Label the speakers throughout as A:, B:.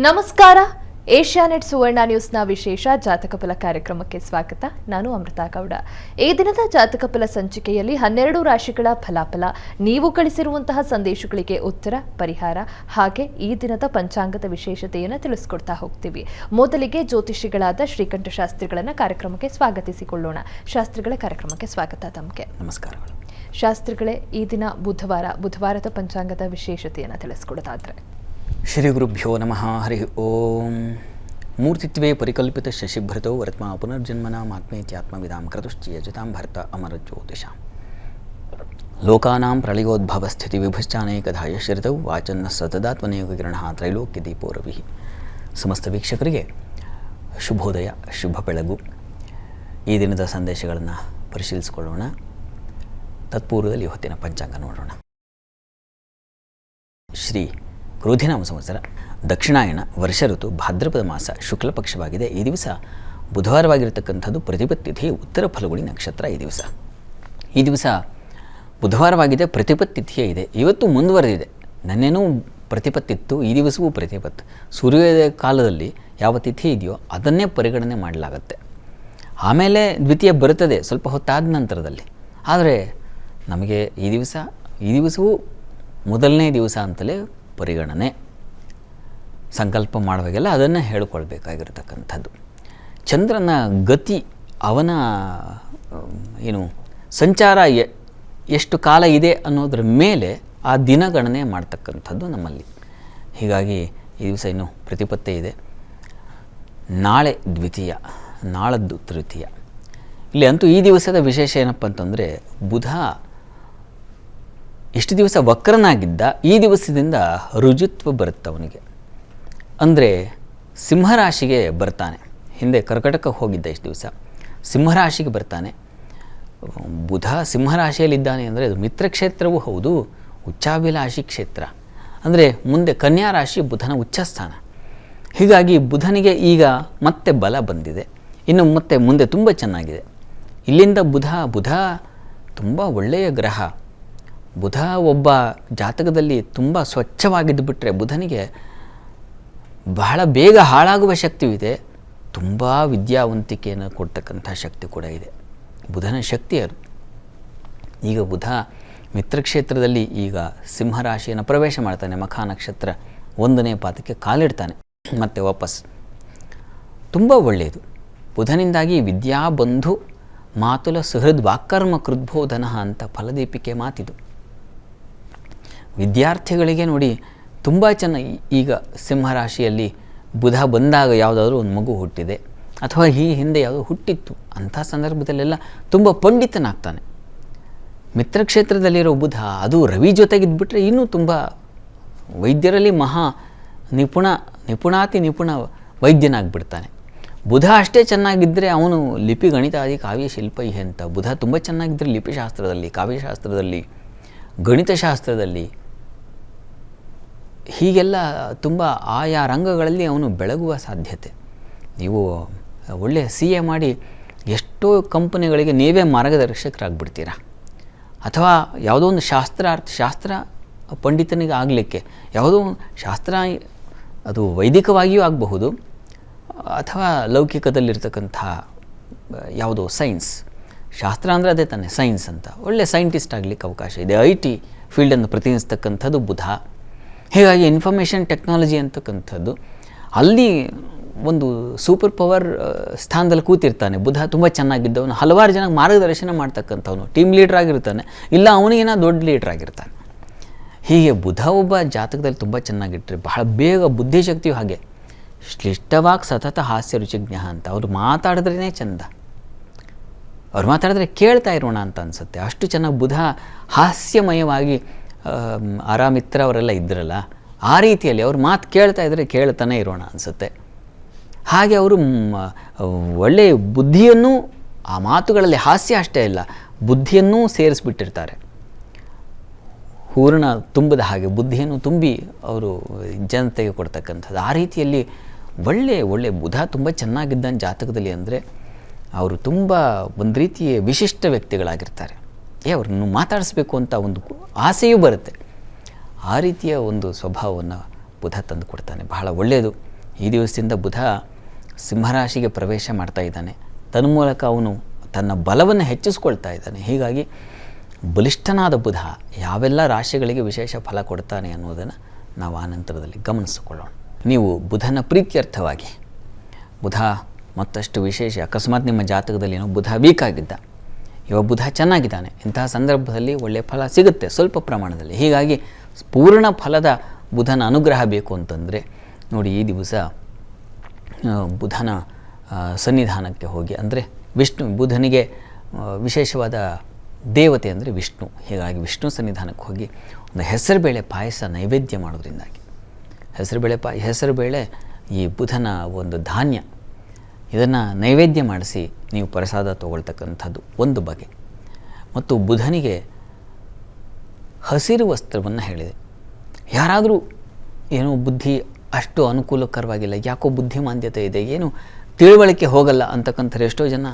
A: ನಮಸ್ಕಾರ. ಏಷ್ಯಾನೆಟ್ ಸುವರ್ಣ ನ್ಯೂಸ್ನ ವಿಶೇಷ ಜಾತಕ ಫಲ ಕಾರ್ಯಕ್ರಮಕ್ಕೆ ಸ್ವಾಗತ. ನಾನು ಅಮೃತಾ ಗೌಡ. ಈ ದಿನದ ಜಾತಕ ಫಲ ಸಂಚಿಕೆಯಲ್ಲಿ 12 ರಾಶಿಗಳ ಫಲಾಫಲ, ನೀವು ಕಳಿಸಿರುವಂತಹ ಸಂದೇಶಗಳಿಗೆ ಉತ್ತರ, ಪರಿಹಾರ ಹಾಗೆ ಈ ದಿನದ ಪಂಚಾಂಗದ ವಿಶೇಷತೆಯನ್ನು ತಿಳಿಸ್ಕೊಡ್ತಾ ಹೋಗ್ತೀವಿ. ಮೊದಲಿಗೆ ಜ್ಯೋತಿಷಿಗಳಾದ ಶ್ರೀಕಂಠ ಶಾಸ್ತ್ರಿಗಳನ್ನ ಕಾರ್ಯಕ್ರಮಕ್ಕೆ ಸ್ವಾಗತಿಸಿಕೊಳ್ಳೋಣ. ಶಾಸ್ತ್ರಿಗಳ ಕಾರ್ಯಕ್ರಮಕ್ಕೆ ಸ್ವಾಗತ. ತಮಗೆ
B: ನಮಸ್ಕಾರಗಳು.
A: ಶಾಸ್ತ್ರಿಗಳೇ, ಈ ದಿನ ಬುಧವಾರದ ಪಂಚಾಂಗದ ವಿಶೇಷತೆಯನ್ನು ತಿಳಿಸ್ಕೊಡೋದಾದ್ರೆ.
B: ಶ್ರೀ ಗುರುಭ್ಯೋ ನಮಃ. ಹರಿ ಓಂ. ಮೂರ್ತಿತ್ವೇ ಪರಿಕಲ್ಪಿತ ಶಶಿಭೃತೋ ವರ್ತ್ಮ ಪುನರ್ಜನ್ಮನಾಮಾತ್ಮೇತ್ಯಾತ್ಮವಿದಾಂ ಕ್ರತುಶ್ಚಿಯಜತಾಂ ಭರ್ತ ಅಮರ ಜ್ಯೋತಿಷಾಂ ಲೋಕಾನಾಂ ಪ್ರಳಯೋದ್ಭವ ಸ್ಥಿತಿ ವಿಭಶ್ಚಾನೇಕಧಾ ಯಶ್ರಿತೌ ವಾಚನ್ನ ಸತದಾತ್ಮನೇಕ ಕಿರಣ ತ್ರೈಲೋಕ್ಯ ದೀಪೋ ರವಿ. ಸಮಸ್ತ ವೀಕ್ಷಕರಿಗೆ ಶುಭೋದಯ, ಶುಭ ಬೆಳಗು. ಈ ದಿನದ ಸಂದೇಶಗಳನ್ನು ಪರಿಶೀಲಿಸಿಕೊಳ್ಳೋಣ. ತತ್ಪೂರ್ವದಲ್ಲಿ ಇವತ್ತಿನ ಪಂಚಾಂಗ ನೋಡೋಣ. ಶ್ರೀ ಕ್ರೋಧಿನಾಮ ಸಂವತ್ಸರ, ದಕ್ಷಿಣಾಯಣ, ವರ್ಷ ಋತು, ಭಾದ್ರಪದ ಮಾಸ, ಶುಕ್ಲ ಪಕ್ಷವಾಗಿದೆ. ಈ ದಿವಸ ಬುಧವಾರವಾಗಿರತಕ್ಕಂಥದ್ದು. ಪ್ರತಿಪತ್ತಿಥಿ, ಉತ್ತರ ಫಲಗುಣಿ ನಕ್ಷತ್ರ. ಈ ದಿವಸ ಬುಧವಾರವಾಗಿದೆ, ಪ್ರತಿಪತ್ತಿಥಿಯೇ ಇದೆ. ಇವತ್ತು ಮುಂದುವರೆದಿದೆ. ನೆನ್ನೆನೂ ಪ್ರತಿಪತ್ತಿತ್ತು, ಈ ದಿವಸವೂ ಪ್ರತಿಪತ್ತು. ಸೂರ್ಯೋದಯ ಕಾಲದಲ್ಲಿ ಯಾವ ತಿಥಿ ಇದೆಯೋ ಅದನ್ನೇ ಪರಿಗಣನೆ ಮಾಡಲಾಗತ್ತೆ. ಆಮೇಲೆ ದ್ವಿತೀಯ ಬರುತ್ತದೆ ಸ್ವಲ್ಪ ಹೊತ್ತಾದ ನಂತರದಲ್ಲಿ. ಆದರೆ ನಮಗೆ ಈ ದಿವಸವೂ ಮೊದಲನೇ ದಿವಸ ಅಂತಲೇ ಪರಿಗಣನೆ. ಸಂಕಲ್ಪ ಮಾಡುವಾಗೆಲ್ಲ ಅದನ್ನು ಹೇಳಿಕೊಳ್ಬೇಕಾಗಿರ್ತಕ್ಕಂಥದ್ದು. ಚಂದ್ರನ ಗತಿ, ಅವನ ಸಂಚಾರ ಎಷ್ಟು ಕಾಲ ಇದೆ ಅನ್ನೋದ್ರ ಮೇಲೆ ಆ ದಿನಗಣನೆ ಮಾಡ್ತಕ್ಕಂಥದ್ದು ನಮ್ಮಲ್ಲಿ. ಹೀಗಾಗಿ ಈ ದಿವಸ ಇನ್ನೂ ಪ್ರತಿಪತ್ತೆ ಇದೆ. ನಾಳೆ ದ್ವಿತೀಯ, ನಾಳದ್ದು ತೃತೀಯ. ಇಲ್ಲಿ ಅಂತೂ ಈ ದಿವಸದ ವಿಶೇಷ ಏನಪ್ಪ ಅಂತಂದರೆ, ಬುಧ ಇಷ್ಟು ದಿವಸ ವಕ್ರನಾಗಿದ್ದ, ಈ ದಿವಸದಿಂದ ರುಜುತ್ವ ಬರುತ್ತೆ ಅವನಿಗೆ. ಅಂದರೆ ಸಿಂಹರಾಶಿಗೆ ಬರ್ತಾನೆ. ಹಿಂದೆ ಕರ್ಕಟಕಕ್ಕೆ ಹೋಗಿದ್ದ, ಇಷ್ಟು ದಿವಸ ಸಿಂಹರಾಶಿಗೆ ಬರ್ತಾನೆ. ಬುಧ ಸಿಂಹರಾಶಿಯಲ್ಲಿದ್ದಾನೆ ಅಂದರೆ ಅದು ಮಿತ್ರಕ್ಷೇತ್ರವೂ ಹೌದು, ಉಚ್ಚಾಭಿಲಾಷಿ ಕ್ಷೇತ್ರ. ಅಂದರೆ ಮುಂದೆ ಕನ್ಯಾ ರಾಶಿ ಬುಧನ ಉಚ್ಚಸ್ಥಾನ. ಹೀಗಾಗಿ ಬುಧನಿಗೆ ಈಗ ಮತ್ತೆ ಬಲ ಬಂದಿದೆ. ಇನ್ನು ಮತ್ತೆ ಮುಂದೆ ತುಂಬ ಚೆನ್ನಾಗಿದೆ. ಇಲ್ಲಿಂದ ಬುಧ ತುಂಬ ಒಳ್ಳೆಯ ಗ್ರಹ. ಬುಧ ಒಬ್ಬ ಜಾತಕದಲ್ಲಿ ತುಂಬ ಸ್ವಚ್ಛವಾಗಿದ್ದು ಬಿಟ್ಟರೆ ಬುಧನಿಗೆ ಬಹಳ ಬೇಗ ಹಾಳಾಗುವ ಶಕ್ತಿಯೂ ಇದೆ, ತುಂಬ ವಿದ್ಯಾವಂತಿಕೆಯನ್ನು ಕೊಡ್ತಕ್ಕಂಥ ಶಕ್ತಿ ಕೂಡ ಇದೆ. ಬುಧನ ಶಕ್ತಿ ಅದು. ಈಗ ಬುಧ ಮಿತ್ರಕ್ಷೇತ್ರದಲ್ಲಿ ಈಗ ಸಿಂಹರಾಶಿಯನ್ನು ಪ್ರವೇಶ ಮಾಡ್ತಾನೆ. ಮಖ ನಕ್ಷತ್ರ 1ನೇ ಪಾದಕ್ಕೆ ಕಾಲಿಡ್ತಾನೆ ಮತ್ತೆ ವಾಪಸ್. ತುಂಬ ಒಳ್ಳೆಯದು. ಬುಧನಿಂದಾಗಿ ವಿದ್ಯಾಬಂಧು ಮಾತುಲ ಸುಹೃದ್ ವಾಕ್ಕರ್ಮ ಕೃದ್ಬೋಧನ ಅಂತ ಫಲದೀಪಿಕೆ ಮಾತಿದು. ವಿದ್ಯಾರ್ಥಿಗಳಿಗೆ ನೋಡಿ ತುಂಬ ಚೆನ್ನಾಗಿ. ಈಗ ಸಿಂಹರಾಶಿಯಲ್ಲಿ ಬುಧ ಬಂದಾಗ ಯಾವುದಾದ್ರೂ ಒಂದು ಮಗು ಹುಟ್ಟಿದೆ, ಅಥವಾ ಈ ಹಿಂದೆ ಯಾವುದೋ ಹುಟ್ಟಿತ್ತು, ಅಂಥ ಸಂದರ್ಭದಲ್ಲೆಲ್ಲ ತುಂಬ ಪಂಡಿತನಾಗ್ತಾನೆ. ಮಿತ್ರಕ್ಷೇತ್ರದಲ್ಲಿರೋ ಬುಧ ಅದು ರವಿ ಜೊತೆಗಿದ್ಬಿಟ್ರೆ ಇನ್ನೂ ತುಂಬ ವೈದ್ಯರಲ್ಲಿ ಮಹಾ ನಿಪುಣ ವೈದ್ಯನಾಗ್ಬಿಡ್ತಾನೆ. ಬುಧ ಅಷ್ಟೇ ಚೆನ್ನಾಗಿದ್ದರೆ ಅವನು ಲಿಪಿ ಗಣಿತಾದಿ ಕಾವ್ಯ ಶಿಲ್ಪ ಅಂತ. ಬುಧ ತುಂಬ ಚೆನ್ನಾಗಿದ್ದರೆ ಲಿಪಿಶಾಸ್ತ್ರದಲ್ಲಿ, ಕಾವ್ಯಶಾಸ್ತ್ರದಲ್ಲಿ, ಗಣಿತಶಾಸ್ತ್ರದಲ್ಲಿ, ಹೀಗೆಲ್ಲ ತುಂಬ ಆಯಾ ರಂಗಗಳಲ್ಲಿ ಅವನು ಬೆಳಗುವ ಸಾಧ್ಯತೆ. ನೀವು ಒಳ್ಳೆಯ CA ಮಾಡಿ ಎಷ್ಟೋ ಕಂಪನಿಗಳಿಗೆ ನೀವೇ ಮಾರ್ಗದರ್ಶಕರಾಗ್ಬಿಡ್ತೀರ. ಅಥವಾ ಯಾವುದೋ ಒಂದು ಶಾಸ್ತ್ರ ಪಂಡಿತನಿಗೆ ಆಗಲಿಕ್ಕೆ ಯಾವುದೋ ಒಂದು ಶಾಸ್ತ್ರ, ಅದು ವೈದಿಕವಾಗಿಯೂ ಆಗಬಹುದು, ಅಥವಾ ಲೌಕಿಕದಲ್ಲಿರ್ತಕ್ಕಂಥ ಯಾವುದೋ ಸೈನ್ಸ್. ಶಾಸ್ತ್ರ ಅಂದರೆ ಅದೇ ತಾನೇ ಸೈನ್ಸ್ ಅಂತ. ಒಳ್ಳೆ ಸೈಂಟಿಸ್ಟ್ ಆಗಲಿಕ್ಕೆ ಅವಕಾಶ ಇದೆ. IT ಫೀಲ್ಡನ್ನು ಪ್ರತಿನಿಧಿಸ್ತಕ್ಕಂಥದ್ದು ಬುಧ. ಹೀಗಾಗಿ ಇನ್ಫಾರ್ಮೇಷನ್ ಟೆಕ್ನಾಲಜಿ ಅಂತಕ್ಕಂಥದ್ದು ಅಲ್ಲಿ ಒಂದು ಸೂಪರ್ ಪವರ್ ಸ್ಥಾನದಲ್ಲಿ ಕೂತಿರ್ತಾನೆ. ಬುಧ ತುಂಬ ಚೆನ್ನಾಗಿದ್ದವನು, ಹಲವಾರು ಜನಕ್ಕೆ ಮಾರ್ಗದರ್ಶನ ಮಾಡ್ತಕ್ಕಂಥವನು, ಟೀಮ್ ಲೀಡ್ರ್ ಆಗಿರ್ತಾನೆ, ಇಲ್ಲ ಅವನಿಗೇನೋ ದೊಡ್ಡ ಲೀಡ್ರ್ ಆಗಿರ್ತಾನೆ. ಹೀಗೆ ಬುಧ ಒಬ್ಬ ಜಾತಕದಲ್ಲಿ ತುಂಬ ಚೆನ್ನಾಗಿಟ್ಟರೆ ಬಹಳ ಬೇಗ ಬುದ್ಧಿಶಕ್ತಿಯು ಹಾಗೆ. ಶ್ಲಿಷ್ಟವಾಗಿ ಸತತ ಹಾಸ್ಯ ರುಚಿಜ್ಞ ಅಂತ. ಅವರು ಮಾತಾಡಿದ್ರೇ ಚಂದ, ಅವ್ರು ಮಾತಾಡಿದ್ರೆ ಕೇಳ್ತಾ ಇರೋಣ ಅಂತ ಅನಿಸುತ್ತೆ. ಅಷ್ಟು ಚೆನ್ನಾಗಿ ಬುಧ ಹಾಸ್ಯಮಯವಾಗಿ, ಆರಾಮಿತ್ರ ಅವರೆಲ್ಲ ಇದ್ರಲ್ಲ, ಆ ರೀತಿಯಲ್ಲಿ ಅವ್ರ ಮಾತು ಕೇಳ್ತಾ ಇದ್ದರೆ ಕೇಳ್ತಾನೆ ಇರೋಣ ಅನಿಸುತ್ತೆ. ಹಾಗೆ ಅವರು ಒಳ್ಳೆಯ ಬುದ್ಧಿಯನ್ನು, ಆ ಮಾತುಗಳಲ್ಲಿ ಹಾಸ್ಯ ಅಷ್ಟೇ ಇಲ್ಲ, ಬುದ್ಧಿಯನ್ನೂ ಸೇರಿಸ್ಬಿಟ್ಟಿರ್ತಾರೆ. ಹೂರಣ ತುಂಬದ ಹಾಗೆ ಬುದ್ಧಿಯನ್ನು ತುಂಬಿ ಅವರು ಜನತೆಗೆ ಕೊಡ್ತಕ್ಕಂಥದ್ದು. ಆ ರೀತಿಯಲ್ಲಿ ಒಳ್ಳೆ ಬುಧ ತುಂಬ ಚೆನ್ನಾಗಿದ್ದಾನೆ ಜಾತಕದಲ್ಲಿ ಅಂದರೆ ಅವರು ತುಂಬ ಒಂದು ರೀತಿಯ ವಿಶಿಷ್ಟ ವ್ಯಕ್ತಿಗಳಾಗಿರ್ತಾರೆ. ಅವ್ರನ್ನು ಮಾತಾಡಿಸ್ಬೇಕು ಅಂತ ಒಂದು ಆಸೆಯೂ ಬರುತ್ತೆ. ಆ ರೀತಿಯ ಒಂದು ಸ್ವಭಾವವನ್ನು ಬುಧ ತಂದು ಕೊಡ್ತಾನೆ. ಬಹಳ ಒಳ್ಳೆಯದು. ಈ ದಿವಸದಿಂದ ಬುಧ ಸಿಂಹರಾಶಿಗೆ ಪ್ರವೇಶ ಮಾಡ್ತಾ ಇದ್ದಾನೆ. ತನ್ಮೂಲಕ ಅವನು ತನ್ನ ಬಲವನ್ನು ಹೆಚ್ಚಿಸ್ಕೊಳ್ತಾ ಇದ್ದಾನೆ. ಹೀಗಾಗಿ ಬಲಿಷ್ಠನಾದ ಬುಧ ಯಾವೆಲ್ಲ ರಾಶಿಗಳಿಗೆ ವಿಶೇಷ ಫಲ ಕೊಡ್ತಾನೆ ಅನ್ನೋದನ್ನು ನಾವು ಆನಂತರದಲ್ಲಿ ಗಮನಿಸಿಕೊಳ್ಳೋಣ. ನೀವು ಬುಧನ ಪ್ರೀತ್ಯರ್ಥವಾಗಿ, ಬುಧ ಮತ್ತಷ್ಟು ವಿಶೇಷ, ಅಕಸ್ಮಾತ್ ನಿಮ್ಮ ಜಾತಕದಲ್ಲಿ ಏನೋ ಬುಧ ವೀಕ್ ಆಗಿದ್ದ, ಇವಾಗ ಬುಧ ಚೆನ್ನಾಗಿದ್ದಾನೆ, ಇಂತಹ ಸಂದರ್ಭದಲ್ಲಿ ಒಳ್ಳೆಯ ಫಲ ಸಿಗುತ್ತೆ ಸ್ವಲ್ಪ ಪ್ರಮಾಣದಲ್ಲಿ. ಹೀಗಾಗಿ ಪೂರ್ಣ ಫಲದ ಬುಧನ ಅನುಗ್ರಹ ಬೇಕು ಅಂತಂದರೆ ನೋಡಿ, ಈ ದಿವಸ ಬುಧನ ಸನ್ನಿಧಾನಕ್ಕೆ ಹೋಗಿ, ಅಂದರೆ ಬುಧನಿಗೆ ವಿಶೇಷವಾದ ದೇವತೆ ಅಂದರೆ ವಿಷ್ಣು. ಹೀಗಾಗಿ ವಿಷ್ಣು ಸನ್ನಿಧಾನಕ್ಕೆ ಹೋಗಿ ಒಂದು ಹೆಸರುಬೇಳೆ ಪಾಯಸ ನೈವೇದ್ಯ ಮಾಡೋದ್ರಿಂದಾಗಿ, ಹೆಸರುಬೇಳೆ ಈ ಬುಧನ ಒಂದು ಧಾನ್ಯ, ಇದನ್ನು ನೈವೇದ್ಯ ಮಾಡಿಸಿ ನೀವು ಪ್ರಸಾದ ತೊಗೊಳ್ತಕ್ಕಂಥದ್ದು ಒಂದು ಬಗೆ. ಮತ್ತು ಬುಧನಿಗೆ ಹಸಿರು ವಸ್ತ್ರವನ್ನು ಹೇಳಿದೆ. ಯಾರಾದರೂ ಏನೋ ಬುದ್ಧಿ ಅಷ್ಟು ಅನುಕೂಲಕರವಾಗಿಲ್ಲ, ಯಾಕೋ ಬುದ್ಧಿಮಾಂದ್ಯತೆ ಇದೆ, ಏನು ತಿಳುವಳಿಕೆ ಹೋಗಲ್ಲ ಅಂತಕ್ಕಂಥವ್ರು ಎಷ್ಟೋ ಜನ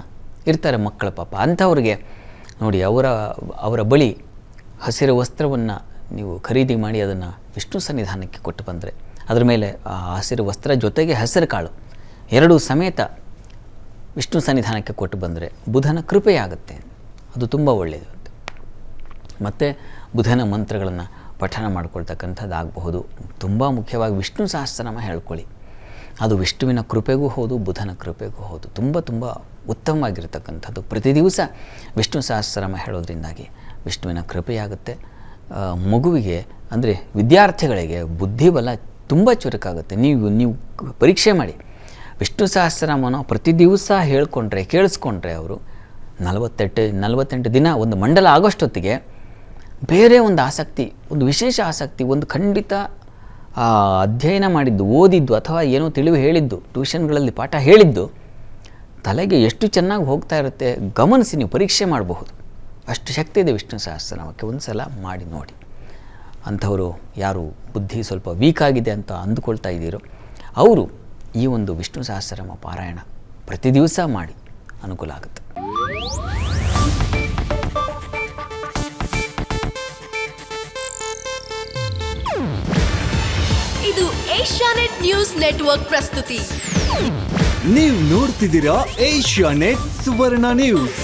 B: ಇರ್ತಾರೆ ಮಕ್ಕಳ ಪಾಪ. ಅಂಥವ್ರಿಗೆ ನೋಡಿ, ಅವರ ಬಳಿ ಹಸಿರು ವಸ್ತ್ರವನ್ನು ನೀವು ಖರೀದಿ ಮಾಡಿ ಅದನ್ನು ವಿಷ್ಣು ಸನ್ನಿಧಾನಕ್ಕೆ ಕೊಟ್ಟು ಬಂದರೆ, ಅದರ ಮೇಲೆ ಆ ಹಸಿರು ವಸ್ತ್ರ ಜೊತೆಗೆ ಹೆಸರು ಕಾಳು ಎರಡೂ ಸಮೇತ ವಿಷ್ಣು ಸನ್ನಿಧಾನಕ್ಕೆ ಕೊಟ್ಟು ಬಂದರೆ ಬುಧನ ಕೃಪೆಯಾಗುತ್ತೆ. ಅದು ತುಂಬ ಒಳ್ಳೆಯದು ಅಂತ. ಮತ್ತು ಬುಧನ ಮಂತ್ರಗಳನ್ನು ಪಠನ ಮಾಡ್ಕೊಳ್ತಕ್ಕಂಥದ್ದು ಆಗಬಹುದು. ತುಂಬ ಮುಖ್ಯವಾಗಿ ವಿಷ್ಣು ಸಹಸ್ರನಾಮ ಹೇಳ್ಕೊಳ್ಳಿ. ಅದು ವಿಷ್ಣುವಿನ ಕೃಪೆಗೂ ಹೌದು, ಬುಧನ ಕೃಪೆಗೂ ಹೌದು. ತುಂಬ ಉತ್ತಮವಾಗಿರ್ತಕ್ಕಂಥದ್ದು. ಪ್ರತಿ ದಿವಸ ವಿಷ್ಣು ಸಹಸ್ರನಾಮ ಹೇಳೋದ್ರಿಂದಾಗಿ ವಿಷ್ಣುವಿನ ಕೃಪೆಯಾಗುತ್ತೆ. ಮಗುವಿಗೆ ಅಂದರೆ ವಿದ್ಯಾರ್ಥಿಗಳಿಗೆ ಬುದ್ಧಿಬಲ ತುಂಬ ಚುರುಕಾಗುತ್ತೆ. ನೀವು ಪರೀಕ್ಷೆ ಮಾಡಿ, ವಿಷ್ಣು ಸಹಸ್ರನಾಮನ ಪ್ರತಿ ದಿವಸ ಕೇಳಿಸ್ಕೊಂಡ್ರೆ ಅವರು 48 ದಿನ ಒಂದು ಮಂಡಲ ಆಗೋಷ್ಟೊತ್ತಿಗೆ ಬೇರೆ ಒಂದು ಆಸಕ್ತಿ, ಒಂದು ವಿಶೇಷ ಆಸಕ್ತಿ, ಒಂದು ಖಂಡಿತ ಅಧ್ಯಯನ ಮಾಡಿದ್ದು, ಓದಿದ್ದು ಅಥವಾ ಏನೋ ತಿಳಿವು ಹೇಳಿದ್ದು, ಟ್ಯೂಷನ್ಗಳಲ್ಲಿ ಪಾಠ ಹೇಳಿದ್ದು ತಲೆಗೆ ಎಷ್ಟು ಚೆನ್ನಾಗಿ ಹೋಗ್ತಾ ಇರುತ್ತೆ ಗಮನಿಸಿ, ನೀವು ಪರೀಕ್ಷೆ ಮಾಡಬಹುದು. ಅಷ್ಟು ಶಕ್ತಿ ಇದೆ ವಿಷ್ಣು ಸಹಸ್ರನಾಮಕ್ಕೆ. ಒಂದು ಸಲ ಮಾಡಿ ನೋಡಿ. ಅಂಥವರು ಯಾರು ಬುದ್ಧಿ ಸ್ವಲ್ಪ ವೀಕ್ ಆಗಿದೆ ಅಂತ ಅಂದುಕೊಳ್ತಾ ಇದ್ದೀರೋ ಅವರು ಈ ಒಂದು ವಿಷ್ಣು ಸಹಸ್ರನಾಮ ಪಾರಾಯಣ ಪ್ರತಿ ದಿವಸ ಮಾಡಿ, ಅನುಕೂಲ ಆಗುತ್ತೆ.
C: ಇದು ಏಷ್ಯಾನೆಟ್ ನ್ಯೂಸ್ ನೆಟ್ವರ್ಕ್ ಪ್ರಸ್ತುತಿ.
D: ನೀವು ನೋಡ್ತಿದ್ದೀರಾ ಏಷ್ಯಾನೆಟ್ ಸುವರ್ಣ ನ್ಯೂಸ್.